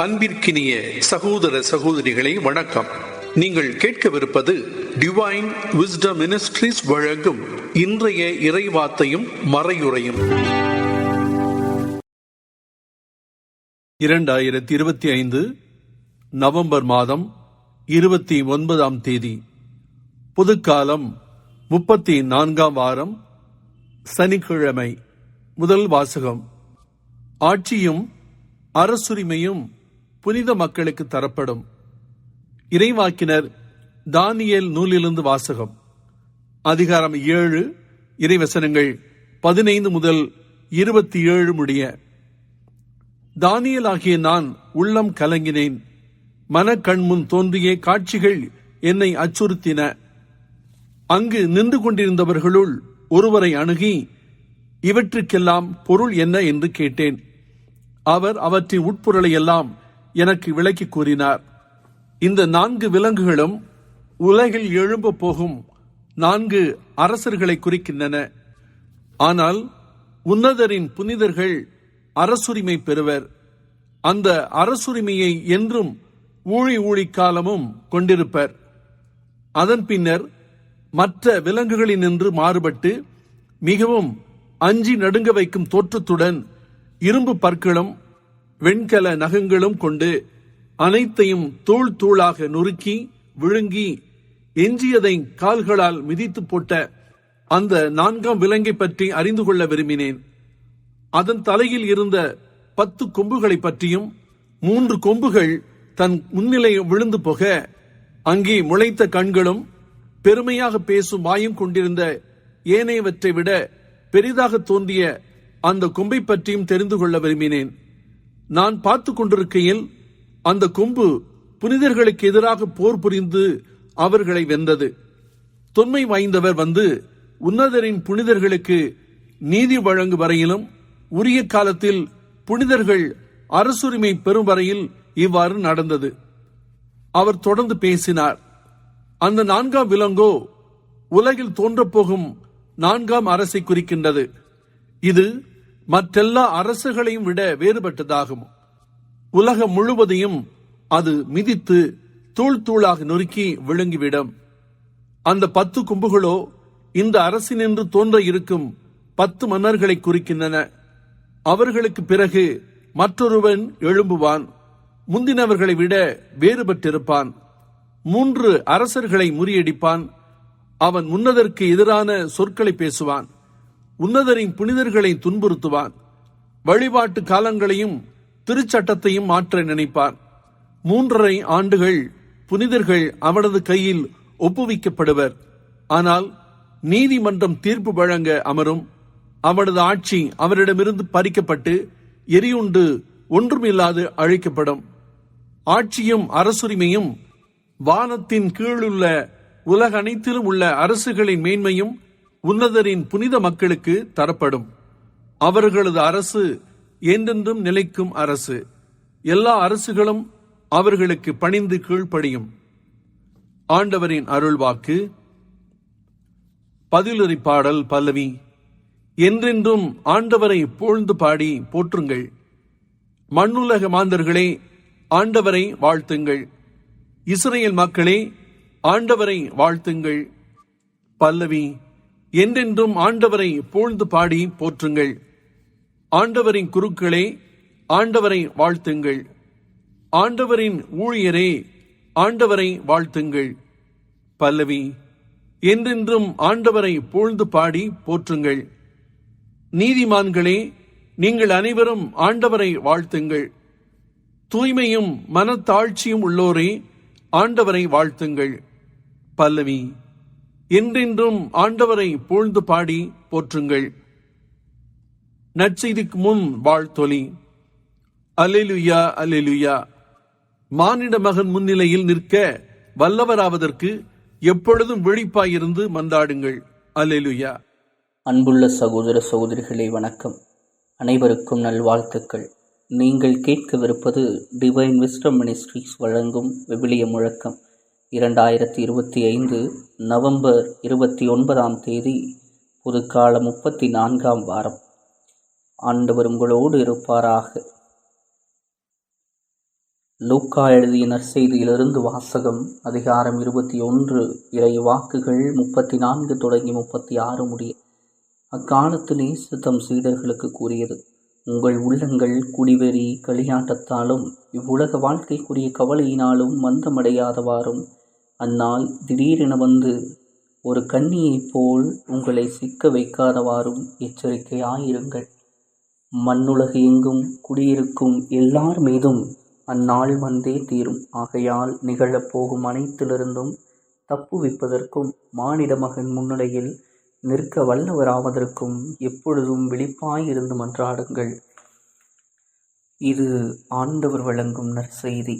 அன்பிற்கினிய சகோதர சகோதரிகளை வணக்கம். நீங்கள் கேட்கவிருப்பது டிவைன் விஸ்டம் மினிஸ்ட்ரீஸ் வழங்கும் இன்றைய இறைவார்த்தையும் மறையுரையும். 2025 நவம்பர் மாதம் 29ஆம் தேதி, புதுக்காலம் 34ஆம் வாரம், சனிக்கிழமை. முதல் வாசகம். ஆட்சியும் அரசுரிமையும் புனித மக்களுக்கு தரப்படும். இறைவாக்கினர் தானியேல் நூலிலிருந்து வாசகம். அதிகாரம் 7, இறைவசனங்கள் 15 முதல் 27 முடிய. தானியேல் ஆகிய நான் உள்ளம் கலங்கினேன். மனக்கண்முன் தோன்றிய காட்சிகள் என்னை அச்சுறுத்தின. அங்கு நின்று கொண்டிருந்தவர்களுள் ஒருவரை அணுகி, இவற்றுக்கெல்லாம் பொருள் என்ன என்று கேட்டேன். அவர் அவற்றின் உட்பொருளை எல்லாம் எனக்கு விளக்கி கூறினார். இந்த 4 விலங்குகளும் உலகில் எழும்ப போகும் 4 அரசர்களை குறிக்கின்றன. ஆனால் உன்னதரின் புனிதர்கள் அரசுரிமை பெறுவர். அந்த அரசுரிமையை என்றும் ஊழி காலமும் கொண்டிருப்பர். அதன் பின்னர் மற்ற விலங்குகளினின்று மாறுபட்டு மிகவும் அஞ்சி நடுங்க வைக்கும் தோற்றத்துடன் இரும்பு பற்களும் வெண்கல நகங்களும் கொண்டு அனைத்தையும் தூள் தூளாக நொறுக்கி விழுங்கி எஞ்சியதை கால்களால் மிதித்து போட்ட அந்த 4ஆம் விலங்கை பற்றி அறிந்து கொள்ள விரும்பினேன். அதன் தலையில் இருந்த 10 கொம்புகளை பற்றியும் 3 கொம்புகள் தன் முன்னிலையை விழுந்து போக அங்கே முளைத்த கண்களும் பெருமையாக பேசும் வாயும் கொண்டிருந்த ஏனையவற்றை விட பெரிதாக தோன்றிய அந்த கொம்பை பற்றியும் தெரிந்து கொள்ள விரும்பினேன். நான் பார்த்து கொண்டிருக்கையில் அந்த கொம்பு புனிதர்களுக்கு எதிராக போர் புரிந்து அவர்களை வென்றது. தொன்மை வாய்ந்தவர் வந்து உன்னதரின் புனிதர்களுக்கு நீதி வழங்கும் வரையிலும் உரிய காலத்தில் புனிதர்கள் அரசுரிமை பெறும் வரையில் இவ்வாறு நடந்தது. அவர் தொடர்ந்து பேசினார். அந்த 4ஆம் விலங்கோ உலகில் தோன்றப்போகும் 4ஆம் அரசை குறிக்கின்றது. இது மற்றெல்லா அரசுகளையும் விட வேறுபட்டதாகும். உலகம் முழுவதையும் அது மிதித்து தூள் தூளாக நொறுக்கி விழுங்கிவிடும். அந்த 10 கொம்புகளோ இந்த அரசினின்று தோன்ற இருக்கும் 10 மன்னர்களை குறிக்கின்றன. அவர்களுக்கு பிறகு மற்றொருவன் எழும்புவான். முந்தினவர்களை விட வேறுபட்டிருப்பான். 3 அரசர்களை முறியடிப்பான். அவன் உன்னதருக்கு எதிரான சொற்களை பேசுவான். உன்னதரின் புனிதர்களை துன்புறுத்துவான். வழிபாட்டு காலங்களையும் திருச்சட்டத்தையும் மாற்ற நினைப்பான். 3½ ஆண்டுகள் புனிதர்கள் அவனது கையில் ஒப்புவிக்கப்படுவர். ஆனால் நீதிமன்றம் தீர்ப்பு வழங்க அமரும். அவனது ஆட்சி அவரிடமிருந்து பறிக்கப்பட்டு எரியுண்டு ஒன்றுமில்லாது அழிக்கப்படும். ஆட்சியும் அரசுரிமையும் வானத்தின் கீழுள்ள உலக அனைத்திலும் உள்ள அரசுகளின் மேன்மையும் உன்னதரின் புனித மக்களுக்கு தரப்படும். அவர்களது அரசு என்றென்றும் நிலைக்கும் அரசு. எல்லா அரசுகளும் அவர்களுக்கு பணிந்து கீழ்ப்படியும். ஆண்டவரின் அருள்வாக்கு. பதிலுரை பாடல் பல்லவி. என்றென்றும் ஆண்டவரை புகழ்ந்து பாடி போற்றுங்கள். மண்ணுலக மாந்தர்களே, ஆண்டவரை வாழ்த்துங்கள். இஸ்ரேல் மக்களே, ஆண்டவரை வாழ்த்துங்கள். பல்லவி. என்றென்றும் ஆண்டவரை புகழ்ந்து பாடி போற்றுங்கள். ஆண்டவரின் குருக்களே, ஆண்டவரை வாழ்த்துங்கள். ஆண்டவரின் ஊழியரே, ஆண்டவரை வாழ்த்துங்கள். பல்லவி. என்றென்றும் ஆண்டவரை புகழ்ந்து பாடி போற்றுங்கள். நீதிமான்களே, நீங்கள் அனைவரும் ஆண்டவரை வாழ்த்துங்கள். தூய்மையும் மனத்தாழ்ச்சியும் உள்ளோரே, ஆண்டவரை வாழ்த்துங்கள். பல்லவி. என்றென்றும் ஆண்டவரை புகழ்ந்து பாடி போற்றுங்கள். நற்செய்திக்கு முன் வாழ்த்தொலி. அல்லேலூயா, அல்லேலூயா. மானிட மகன் முன்னிலையில் நிற்க வல்லவராவதற்கு எப்பொழுதும் விழிப்பாயிருந்து மன்றாடுங்கள். அல்லேலூயா. அன்புள்ள சகோதர சகோதரிகளே, வணக்கம். அனைவருக்கும் நல்வாழ்த்துக்கள். நீங்கள் கேட்கவிருப்பது டிவைன் விஸ்டம் மினிஸ்ட்ரீஸ் வழங்கும் விவிலிய முழக்கம். 2025 நவம்பர் 29ஆம் தேதி, புதுக்காலம் 34ஆம் வாரம். ஆண்டவர் உங்களோடு இருப்பாராக. லூக்கா எழுதிய நற்செய்தியிலிருந்து வாசகம். அதிகாரம் 21, இறை வாக்குகள் 34 தொடங்கி 36 முடிய. அக்காலத்தில் இயேசு தம் சீடர்களுக்கு கூறியது: உங்கள் உள்ளங்கள் குடிவெறி களியாட்டத்தாலும் இவ்வுலக வாழ்க்கைக்குரிய கவலையினாலும் மந்தமடையாதவாறும் அந்நாள் திடீரென வந்து ஒரு கன்னியைப் போல் உங்களை சிக்க வைக்காதவாறும் எச்சரிக்கையாயிருங்கள். மண்ணுலகு எங்கும் குடியிருக்கும் எல்லார் மீதும் அந்நாள் வந்தே தீரும். ஆகையால் நிகழப்போகும் அனைத்திலிருந்தும் தப்புவிப்பதற்கும் மானிட மகன் முன்னிலையில் நிற்க வல்லவராவதற்கும் எப்பொழுதும் விழிப்பாயிருந்து மன்றாடுங்கள். இது ஆண்டவர் வழங்கும் நற்செய்தி.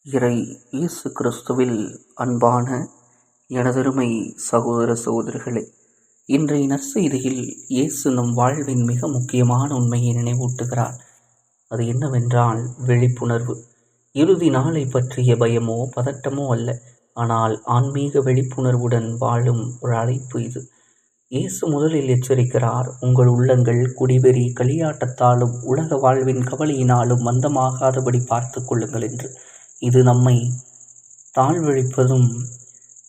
இறை இயேசு கிறிஸ்துவில் அன்பான எனதருமை சகோதர சகோதரிகளே, இன்றைய நற்செய்தியில் இயேசு நம் வாழ்வின் மிக முக்கியமான உண்மையை நினைவூட்டுகிறார். அது என்னவென்றால் விழிப்புணர்வு. இறுதி நாளை பற்றிய பயமோ பதட்டமோ அல்ல, ஆனால் ஆன்மீக விழிப்புணர்வுடன் வாழும் ஒரு அழைப்பு இது. இயேசு முதலில் எச்சரிக்கிறார்: உங்கள் உள்ளங்கள் குடிவெறி களியாட்டத்தாலும் உலக வாழ்வின் கவலையினாலும் மந்தமாகாதபடி பார்த்து கொள்ளுங்கள் என்று. இது நம்மை தாழ்வழிப்பதும்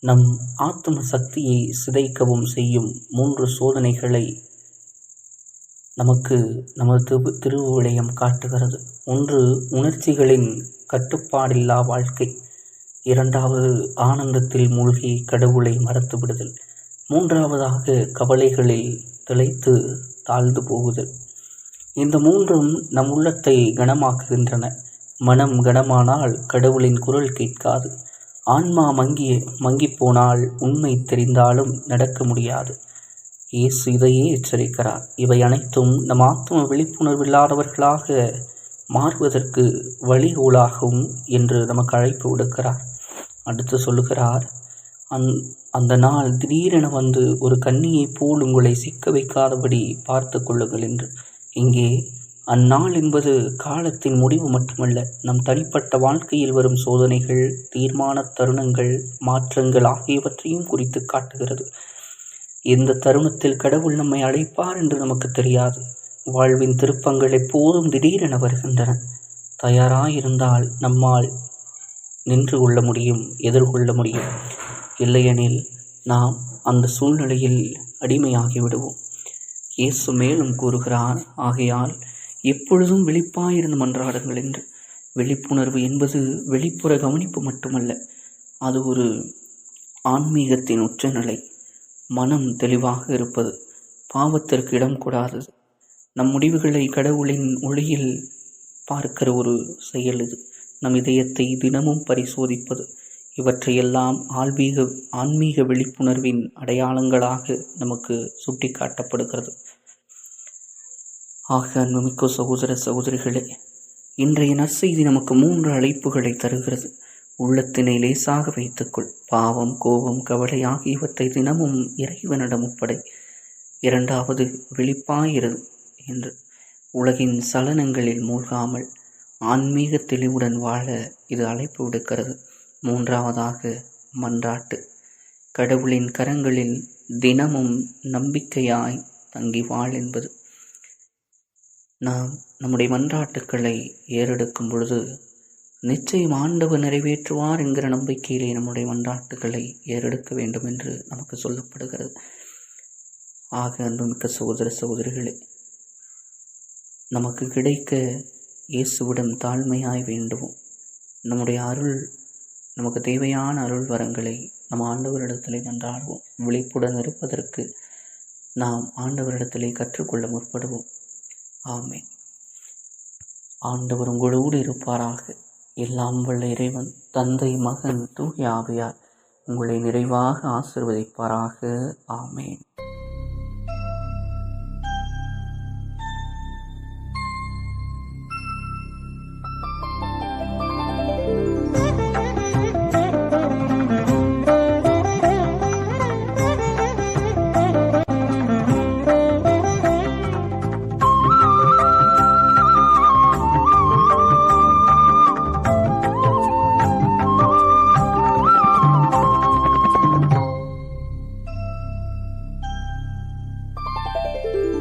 நம் ஆத்ம சக்தியை சிதைக்கவும் செய்யும் 3 சோதனைகளை நமக்கு நமது திருவிவிலியம் காட்டுகிறது. 1, உணர்ச்சிகளின் கட்டுப்பாடில்லா வாழ்க்கை. 2வது, ஆனந்தத்தில் மூழ்கி கடவுளை மறத்து விடுதல். 3வதாக, கவலைகளில் திளைத்து தாழ்ந்து போகுதல். இந்த 3ம் நம் உள்ளத்தை கனமாக்குகின்றன. மனம் கனமானால் கடவுளின் குரல் கேட்காது. ஆன்மா மங்கி போனால் உண்மை தெரிந்தாலும் நடக்க முடியாது. இயேசு இதையே எச்சரிக்கிறார். இவை அனைத்தும் நம் ஆத்ம விழிப்புணர்வில்லாதவர்களாக மாறுவதற்கு வழிகோலாகும் என்று நமக்கு அழைப்பு விடுக்கிறார். அடுத்து சொல்லுகிறார்: அந்த நாள் திடீரென வந்து ஒரு கன்னியைப் போல் உங்களை சிக்க வைக்காதபடி பார்த்து கொள்ளுங்கள் என்று. இங்கே அந்நாள் என்பது காலத்தின் முடிவு மட்டுமல்ல, நம் தனிப்பட்ட வாழ்க்கையில் வரும் சோதனைகள், தீர்மான தருணங்கள், மாற்றங்கள் ஆகியவற்றையும் குறித்து காட்டுகிறது. எந்த தருணத்தில் கடவுள் நம்மை அழைப்பார் என்று நமக்கு தெரியாது. வாழ்வின் திருப்பங்கள் எப்போதும் திடீரென வருகின்றன. தயாராயிருந்தால் நம்மால் நின்று கொள்ள முடியும், எதிர்கொள்ள முடியும். இல்லையெனில் நாம் அந்த சூழ்நிலையில் அடிமையாகி விடுவோம். இயேசு மேலும் கூறுகிறார்: ஆகையால் எப்பொழுதும் விழிப்பாயிருந்து மன்றாடுங்கள் என்று. விழிப்புணர்வு என்பது வெளிப்புற கவனிப்பு மட்டுமல்ல, அது ஒரு ஆன்மீகத்தின் உச்சநிலை. மனம் தெளிவாக இருப்பது, பாவத்திற்கு இடம் கொடாதது, நம் முடிவுகளை கடவுளின் ஒளியில் பார்க்கிற ஒரு செயல் இது. நம் இதயத்தை தினமும் பரிசோதிப்பது. இவற்றையெல்லாம் ஆன்மீக விழிப்புணர்வின் அடையாளங்களாக நமக்கு சுட்டி காட்டப்படுகிறது. ஆக அன்புமிக்க சகோதர சகோதரிகளே, இன்றைய நற்செய்தி நமக்கு 3 அழைப்புகளை தருகிறது. உள்ளத்தினை லேசாக வைத்துக்கொள். பாவம், கோபம், கவலை ஆகியவற்றை தினமும் இறைவனிடம் ஒப்படை. 2வது, விழிப்பாயிரு என்று. உலகின் சலனங்களில் மூழ்காமல் ஆன்மீக தெளிவுடன் வாழ இது அழைப்பு விடுக்கிறது. 3வதாக, மன்றாட்டு. கடவுளின் கரங்களில் தினமும் நம்பிக்கையாய் தங்கி வாழ் என்பது. நாம் நம்முடைய மன்றாட்டுக்களை ஏறெடுக்கும் பொழுது நிச்சயம் ஆண்டவர் நிறைவேற்றுவார் என்கிற நம்பிக்கையிலே நம்முடைய மன்றாட்டுக்களை ஏறெடுக்க வேண்டும் என்று நமக்கு சொல்லப்படுகிறது. ஆக அன்புமிக்க சகோதர சகோதரிகளே, நமக்கு கிடைக்க இயேசுவிடம் தாழ்மையாய் வேண்டுவோம். நம்முடைய நமக்கு தேவையான அருள் வரங்களை நம் ஆண்டவரிடத்திலே மன்றாடுவோம். விழிப்புடன் இருப்பதற்கு நாம் ஆண்டவரிடத்திலே கற்றுக்கொள்ள முற்படுவோம். ஆமென். ஆண்டவர் உங்களோடு இருப்பாராக. எல்லாம் வல்ல இறைவன், தந்தை, மகன், தூய ஆவியார் உங்களை நிறைவாக ஆசீர்வதிப்பாராக. ஆமென்.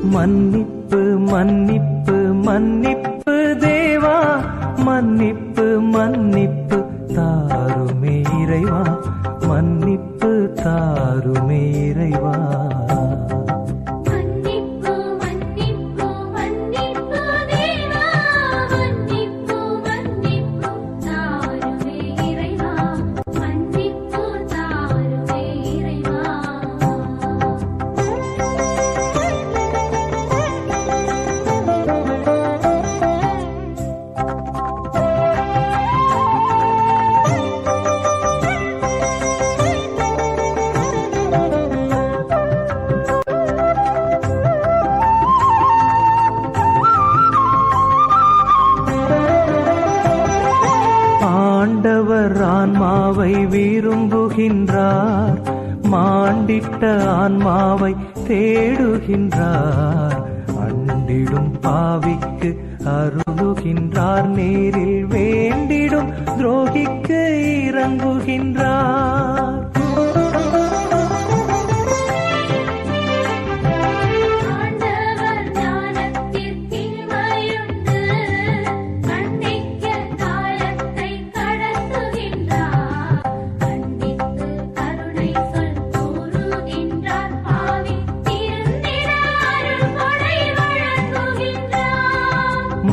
மன்னிப்பு மன்னிப்பு மன்னிப்பு தேவா, மன்னிப்பு மன்னிப்பு தாருமே இறைவா, மன்னிப்பு தாருமே இறைவா. ஆன்மாவை விரும்புகின்றார், மாண்டிட்ட ஆன்மாவை தேடுகின்றார், அண்டிடும் பாவிக்கு அருளுகின்றார், நேரில் வேண்டிடும் துரோகிக்கு இறங்குகின்றார்.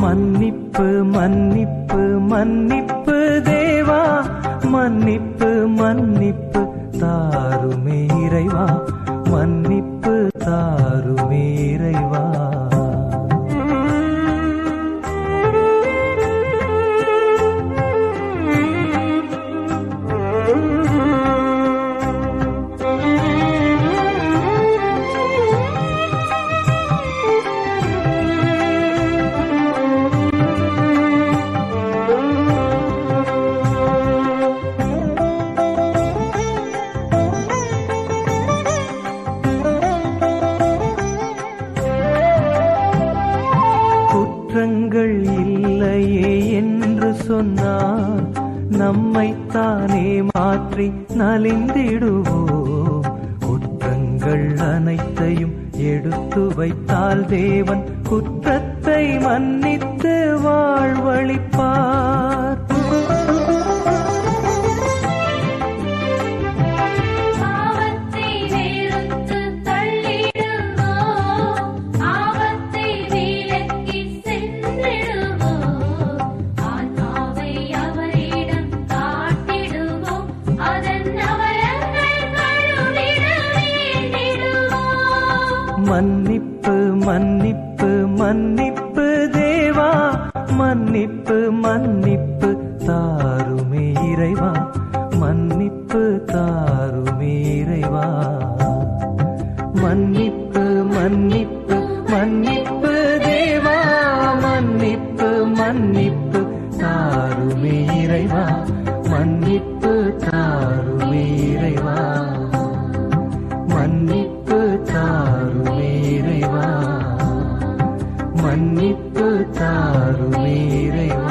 மன்னிப்பு மன்னிப்பு மன்னிப்பு தேவா, மன்னிப்பு மன்னிப்பு தாருமே இறைவா, மன்னிப்பு தாருமே இறைவா. குற்றங்கள் இல்லையே என்று சொன்னால் நம்மைத்தானே மாற்றி நலிந்திடுவோம். குற்றங்கள் அனைத்தையும் எடுத்து வைத்தால் தேவன் குற்றத்தை மன்னித்து வாழ்வளிப்பார். மன்னிப்பு மன்னிப்பு மன்னிப்பு தேவா, மன்னிப்பு மன்னிப்பு தாருமே இறைவா, மன்னிப்பு தாருமே இறைவா. மன்னிப்பு மன்னிப்பு மன்னிப்பு தேவா, மன்னிப்பு மன்னிப்பு தாருமே இறைவா, மன்னிப்பு தாருமே இறைவா, மன்னிப்பு தாருமே இறைவா, மன்னிப்பு தாருமே இறைவா.